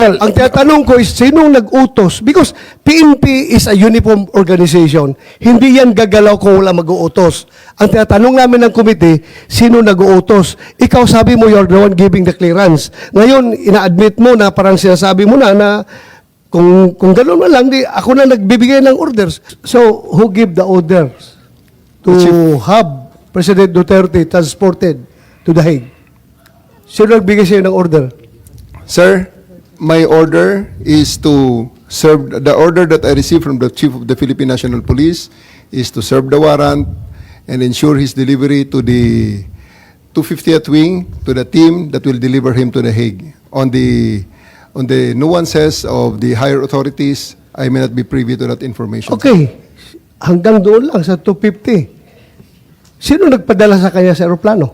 Well, ang tinatanong ko is, sinong nag-utos? Because PNP is a uniform organization. Hindi yan gagalaw kung wala mag-uutos. Ang tinatanong namin ng committee, sino nag-uutos? Ikaw sabi mo, you're the one giving the clearance. Ngayon, ina-admit mo na parang sinasabi mo na kung gano'n na lang, ako na nagbibigay ng orders. So, who give the orders to have President Duterte transported to The Hague? Sino nagbigay sa'yo ng order? Sir, my order is to serve, the order that I received from the Chief of the Philippine National Police is to serve the warrant and ensure his delivery to the 250th Wing, to the team that will deliver him to The Hague. On the nuances of the higher authorities, I may not be privy to that information. Okay. Hanggang doon lang sa 250. Sino nagpadala sa kanya sa aeroplano?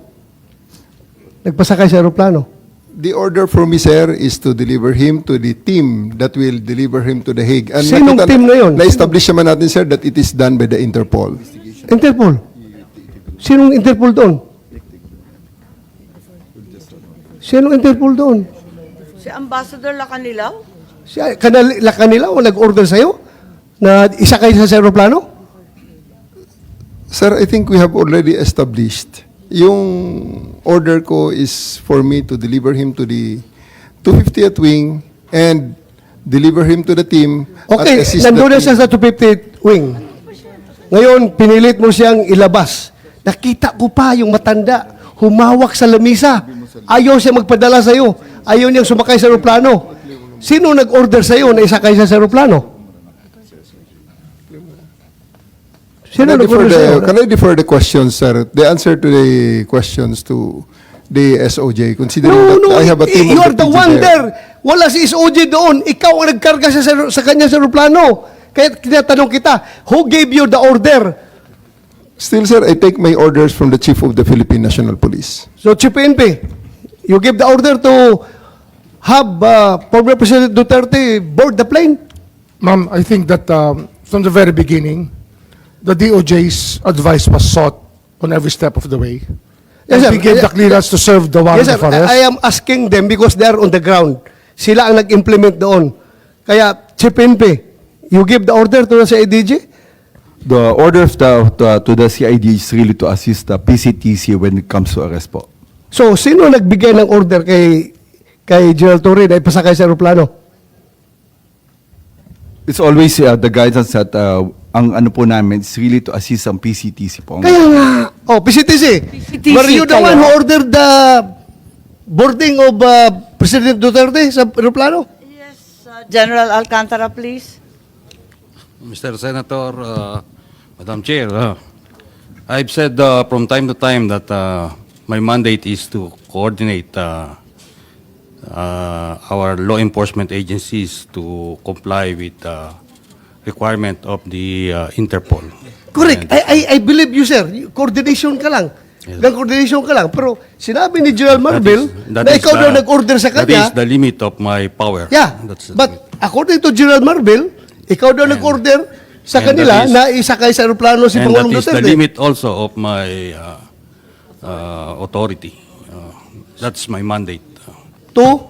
Nagpasakay sa aeroplano? The order for me, sir, is to deliver him to the team that will deliver him to The Hague. And Sinong team na yun? Na-establish naman natin, sir, that it is done by the Interpol. Interpol? Sinong Interpol doon? Sinong Interpol doon? Si Ambassador Lacanilaw? Si kanila o nag-order sa'yo na isakay sa aeroplano? Sir, I think we have already established. Yung order ko is for me to deliver him to the 250th Wing and deliver him to the team. Okay, at assist nandun na the siya sa 250th Wing. Ngayon, pinilit mo siyang ilabas. Nakita ko pa yung matanda, humawak sa lamisa. Ayaw siya magpadala sa'yo. Ayaw niyang sumakay sa aeroplano. Sino nag-order sa'yo na isakay siya sa aeroplano? Sino nag-order sa'yo? Can I defer the questions, sir? The answer to the questions to the SOJ, considering that I have a team you of are the PG one there. there. Wala si SOJ doon. Ikaw ang nagkarga sa kanya sa aeroplano. Kaya tinatanong kita, who gave you the order? Still, sir, I take my orders from the Chief of the Philippine National Police. So, Chief PNP, you give the order to have former President Duterte board the plane? Ma'am, I think that from the very beginning, the DOJ's advice was sought on every step of the way. Yes, sir. We gave the clearance to serve the warrant Yes, sir. of arrest. I am asking them because they are on the ground. Sila ang nag-implement doon. Kaya, Chief PNP, you give the order to the CIDG? The order of to the CID is really to assist the PCTC when it comes to arrest po. So, sino nagbigay ng order kay General Torre na ipasakay sa aeroplano? It's always the guidance that ang ano po namin is really to assist ang PCTC po. Kaya nga. Oh, PCTC. PCTC Were you the kayo. one who ordered the boarding of President Duterte sa aeroplano? Yes, General Alcantara, please. Mr. Senator, Madam Chair, I've said from time to time that my mandate is to coordinate our law enforcement agencies to comply with the requirement of the Interpol. Correct. And, I believe you, sir. Coordination ka lang. Yes. Coordination ka lang. Pero sinabi ni General Marvel that na is ikaw daw nag-order sa That kanya. is the limit of my power. Yeah. That's the But limit. according to General Marvel, ikaw daw nag-order sa and kanila that is- na isakay sa aeroplano si And that Pangulong is the Duterte. limit also of my authority. That's my mandate. To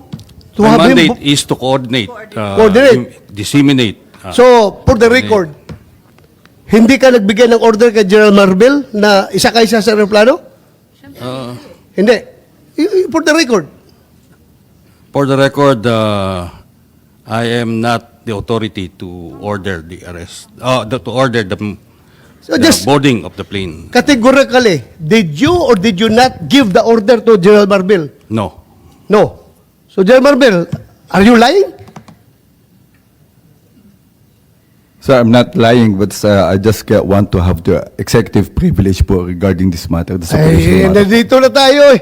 My have him. mandate is to coordinate, Coordinate. disseminate. So, for the record, hindi ka nagbigay ng order kay General Marvel na isakay siya sa aeroplano? Hindi. For the record. For the record, I am not the authority to order the arrest, to order the So just boarding of the plane. categorically, did you or did you not give the order to General Marvel? No. No. So, General Marvel, are you lying? So I'm not lying, but I just want to have the executive privilege po regarding this matter. This Ay, operational matter. nandito na tayo eh.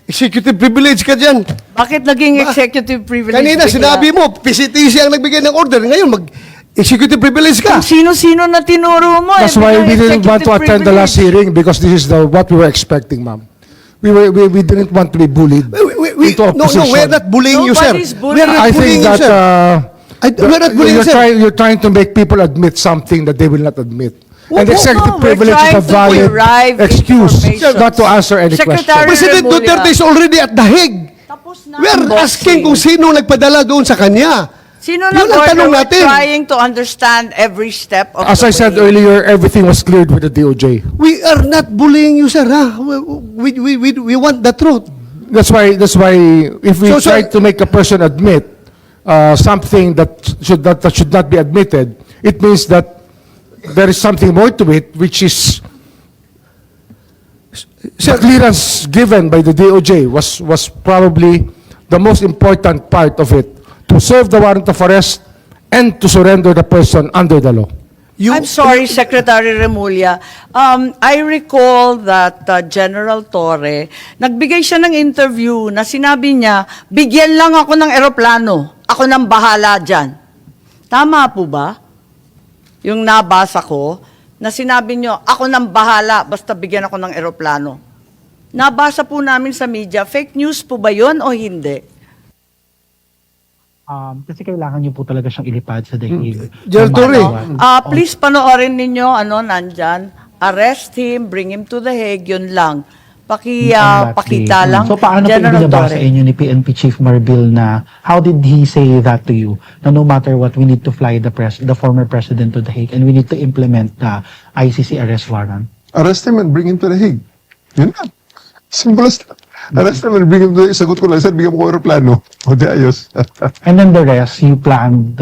Executive privilege ka dyan. Bakit naging executive privilege? Kanina, bigla? sinabi mo, PCTC ang nagbigay ng order. Ngayon, mag-executive privilege ka. Kung sino-sino na tinuro mo. That's eh, why biglang we didn't want to executive attend the last privilege. hearing because this is what we were expecting, ma'am. We didn't want to be bullied into a No, position. we're not bullying you, sir. Nobody's bullying. We're not I bullying think you, that sir. We're not bullying you, sir. you're trying to make people admit something that they will not admit. And No, executive no, we're privilege is a trying to valid derive excuse information. not to answer any Secretary- question. President Remulla. Duterte is already at The Hague. Tapos na We are unboxing. asking kung sino nagpadala doon sa kanya. Sino Yun ang tanong nag-order? natin. We're trying to understand every step of As the I said way. earlier, everything was cleared with the DOJ. We are not bullying you, sir. Ha? We want the truth. That's why if we So, try sir- to make a person admit something that should not be admitted, it means that there is something more to it, which is the clearance given by the DOJ was probably the most important part of it, to serve the warrant of arrest and to surrender the person under the law. I'm sorry, Secretary Remulla. I recall that General Torre, nagbigay siya ng interview na sinabi niya, bigyan lang ako ng eroplano. Ako nang bahala dyan. Tama po ba? Yung nabasa ko, na sinabi niyo, ako nang bahala, basta bigyan ako ng eroplano. Nabasa po namin sa media, fake news po ba yun o hindi? Kasi kailangan niyo po talaga siyang ilipad sa daig. General Torre. Please panoorin ninyo, nandyan, arrest him, bring him to the Hague, yun lang. Pakita lang. So paano po General binabasa Torre. inyo ni PNP Chief Marbil na how did he say that to you? Na no matter what, we need to fly the former president to the Hague and we need to implement the ICC arrest warrant. Arrest him and bring him to the Hague. Yun na. Simple as that. Arrest him and bring him to the Hague. Sagot ko lang, sir, bigyan mo ko aeroplano. O di ayos. And then the rest, you planned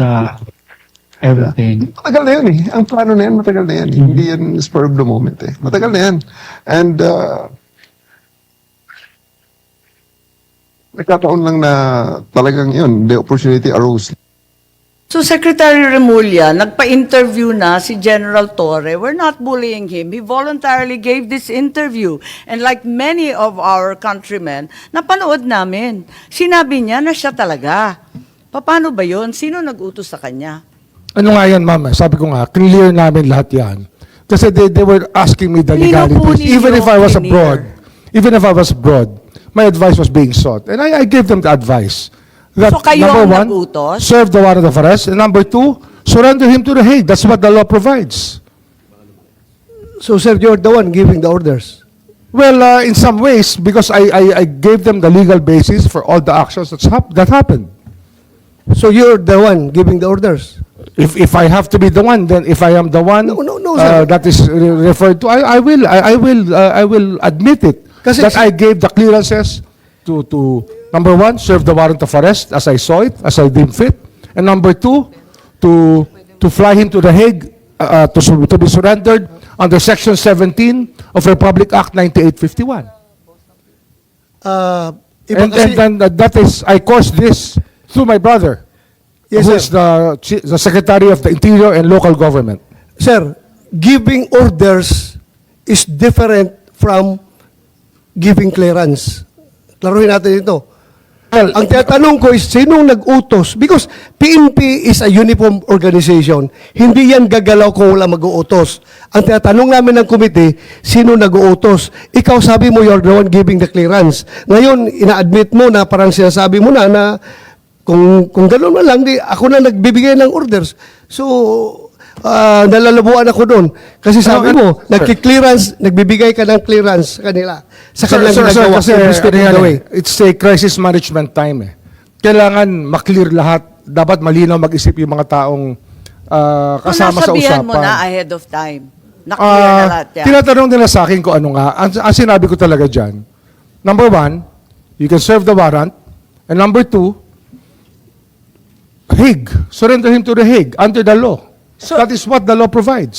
everything. Matagal na yun eh. Ang plano na yan, matagal na yan. Hindi yan spur of the moment eh. Matagal na yan. And nagkataon lang na talagang yun, the opportunity arose. So Secretary Remulla, nagpa-interview na si General Torre. We're not bullying him. He voluntarily gave this interview. And like many of our countrymen, napanood namin. Sinabi niya na siya talaga. Paano ba yun? Sino nag-utos sa kanya? Ano nga yan, ma'am? Sabi ko nga, clear namin lahat yan. Kasi they were asking me the Lino po legalities. ninyo, Even if I was clear. abroad, my advice was being sought. And I gave them the advice. That, So kayo number ang one, nag-utos? serve the warrant of arrest. And number two, surrender him to the Hague. That's what the law provides. So, sir, you're the one giving the orders. Well, in some ways, because I gave them the legal basis for all the actions that happened. So, you're the one giving the orders. If I have to be the one, then if I am the one No, sir. that is referred to, I will admit it. Kasi that I gave the clearances to number one, serve the warrant of arrest as I saw it, as I deemed fit, and number two, to fly him to the Hague to be surrendered under Section 17 of Republic Act 9851. Iba And kasi, then that is, I caused this through my brother, Yes, who sir. is the Secretary of the Interior and Local Government. sir, giving orders is different from giving clearance. Klaruhin natin ito. Well, Ang tinatanong ko is, sinong nag-utos? Because PNP is a uniform organization. Hindi yan gagalaw kung wala mag-uutos. Ang tinatanong namin ng committee, sino nag-uutos? Ikaw sabi mo, you're the one giving the clearance. Ngayon, ina-admit mo na parang sinasabi mo na kung gano'n man lang, di, ako na nagbibigay ng orders. So, nalalabuan ako doon. Kasi sabi mo, nagki-clearance, nagbibigay ka ng clearance sa kanila. Sa kanilang ginagawa. kasi Every step of the way. it's a crisis management time eh. Kailangan maklear lahat. Dapat malinaw mag-isip yung mga taong kasama sa nasabihan usapan. mo na ahead of time. Na-clear na lahat yan. Tinatanong nila sa akin kung ano nga. Ang sinabi ko talaga dyan, number one, you can serve the warrant. And number two, Hague. Surrender him to the Hague under the law. So- That is what the law provides.